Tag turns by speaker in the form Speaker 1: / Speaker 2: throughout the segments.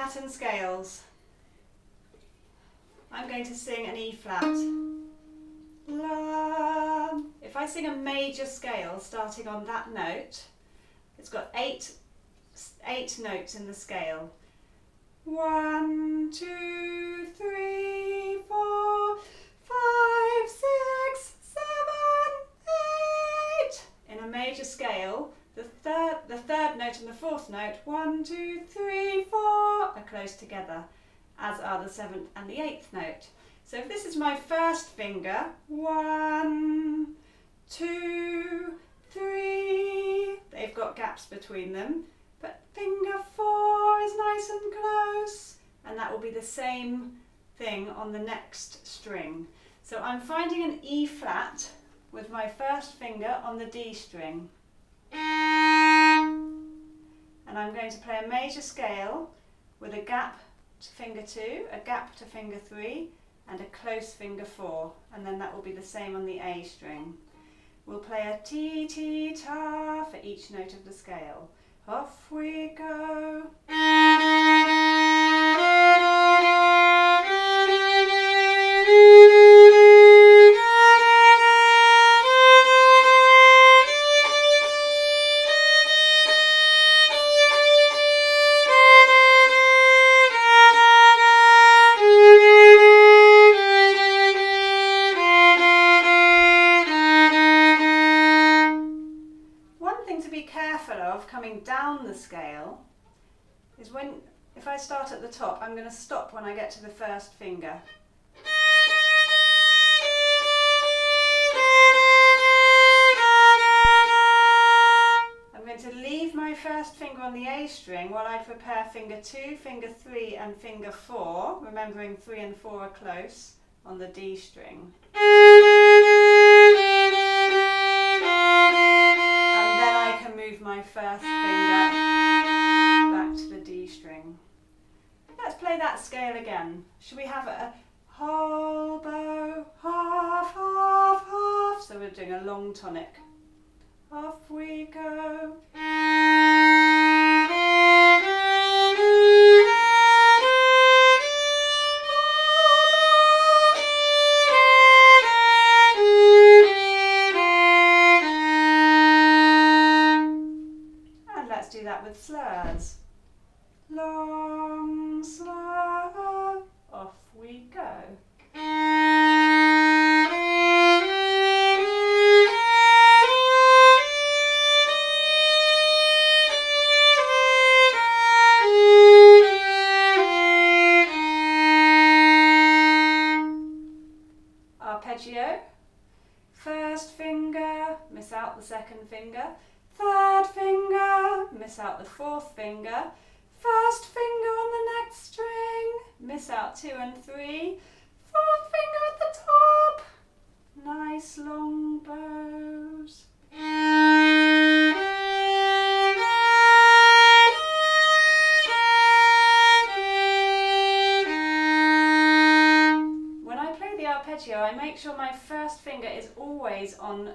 Speaker 1: pattern scales. I'm going to sing an E flat. La. If I sing a major scale starting on that note, it's got eight notes in the scale. 1, 2, 3, 4, 5, 6, 7, 8. In a major scale, the third note and the fourth note, 1, 2, 3, 4, are close together, as are the seventh and the eighth note. So if this is my first finger, 1, 2, 3, they've got gaps between them, but finger 4 is nice and close, and that will be the same thing on the next string. So I'm finding an E flat with my first finger on the D string. And I'm going to play a major scale with a gap to finger 2, a gap to finger 3, and a close finger 4, and then that will be the same on the A string. We'll play a T, T, ta for each note of the scale. Off we go. Coming down the scale is if I start at the top, I'm going to stop when I get to the first finger. I'm going to leave my first finger on the A string while I prepare finger 2, finger 3 and finger 4, remembering 3 and 4 are close on the D string. Move my first finger back to the D string. Let's play that scale again. Should we have a whole bow, half, half, half? So we're doing a long tonic. Off we go. With slurs. Long slur, off we go. Arpeggio. First finger, miss out the second finger. Third finger, miss out the fourth finger. First finger on the next string, miss out 2 and 3. Fourth finger at the top. Nice long bows. When I play the arpeggio, I make sure my first finger is always on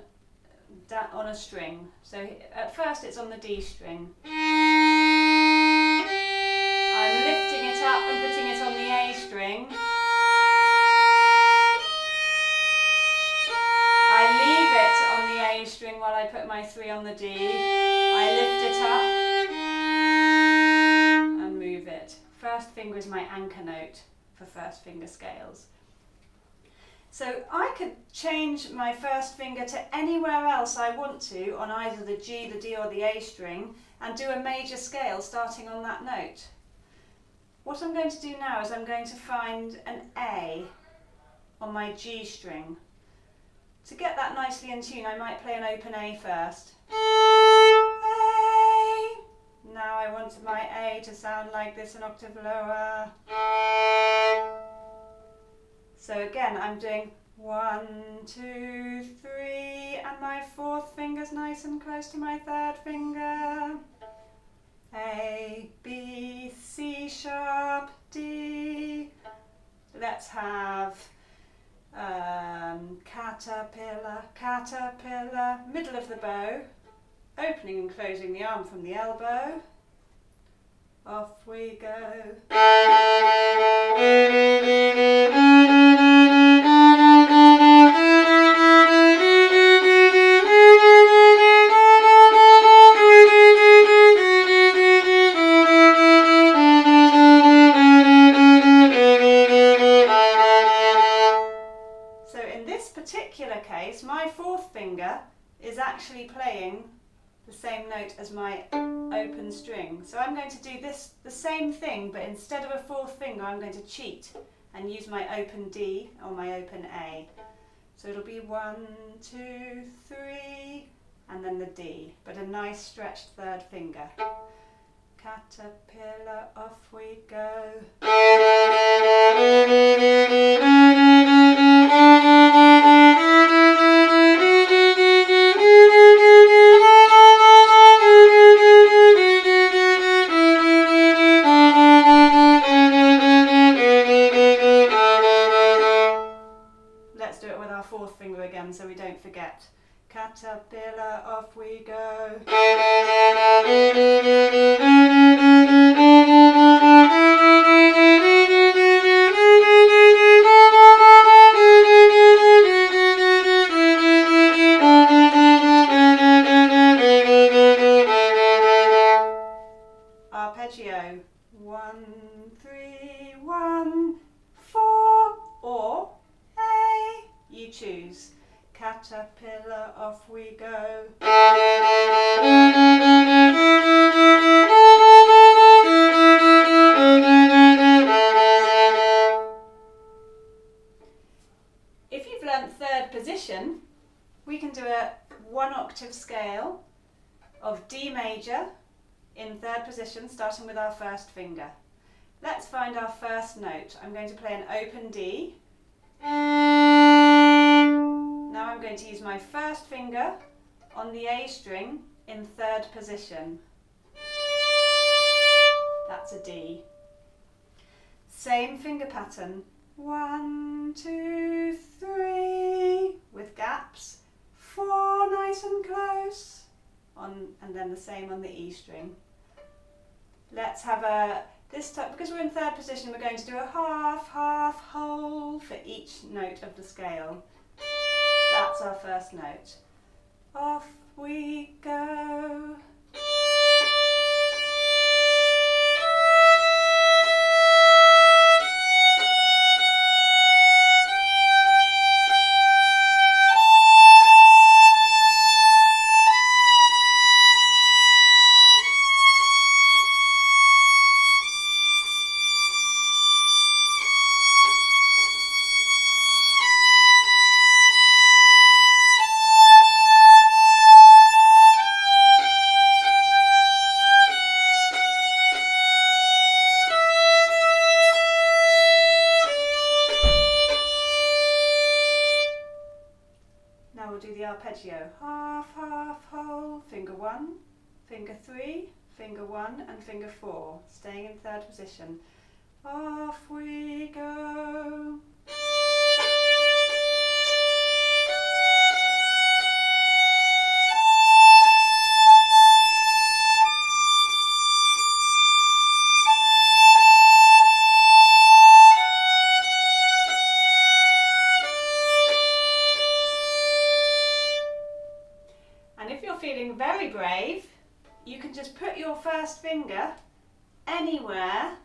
Speaker 1: a string. So at first it's on the D string. I'm lifting it up and putting it on the A string. I leave it on the A string while I put my 3 on the D. I lift it up and move it. First finger is my anchor note for first finger scales. So I could change my first finger to anywhere else I want to on either the G, the D or the A string and do a major scale starting on that note. What I'm going to do now is I'm going to find an A on my G string. To get that nicely in tune, I might play an open A first. A. Now I want my A to sound like this, an octave lower. So again, I'm doing 1, 2, 3, and my fourth finger's nice and close to my third finger. A, B, C sharp, D. Let's have caterpillar, caterpillar, middle of the bow, opening and closing the arm from the elbow. off we go. So in this particular case, my fourth finger is actually playing the same note as my open string. So I'm going to do this, the same thing, but instead of a fourth finger, I'm going to cheat and use my open D or my open A. So it'll be 1, 2, 3, and then the D, but a nice stretched third finger. Caterpillar, off we go. Let's do it with our fourth finger again so we don't forget. Caterpillar, off we go. Arpeggio. 1, 3, 1, 4, or A. You choose. Caterpillar, off we go. If you've learnt third position, we can do a 1-octave scale of D major in third position, starting with our first finger. Let's find our first note. I'm going to play an open D. Now I'm going to use my first finger on the A string in third position. That's a D. Same finger pattern. 1, 2, 3 with gaps. 4 nice and close. And then the same on the E string. Let's have this time, because we're in third position, we're going to do a half, half, whole for each note of the scale. That's our first note. Off we go. Now we'll do the arpeggio. Half, half, whole, finger 1, finger 3, finger 1 and finger 4, staying in third position. Off we go. Feeling very brave, you can just put your first finger anywhere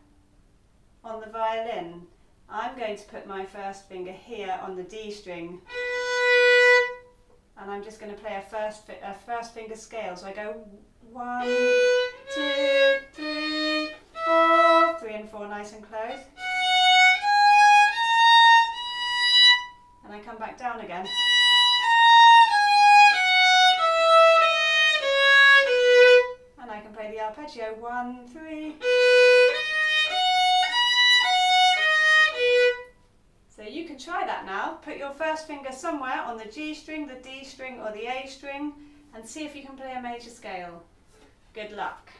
Speaker 1: on the violin. I'm going to put my first finger here on the D string, and I'm just going to play a first finger scale. So I go 1, 2, 3, 4, 3 and 4 nice and close, and I come back down again. The arpeggio 1, 3. So you can try that now. Put your first finger somewhere on the G string, the D string or the A string and see if you can play a major scale. Good luck.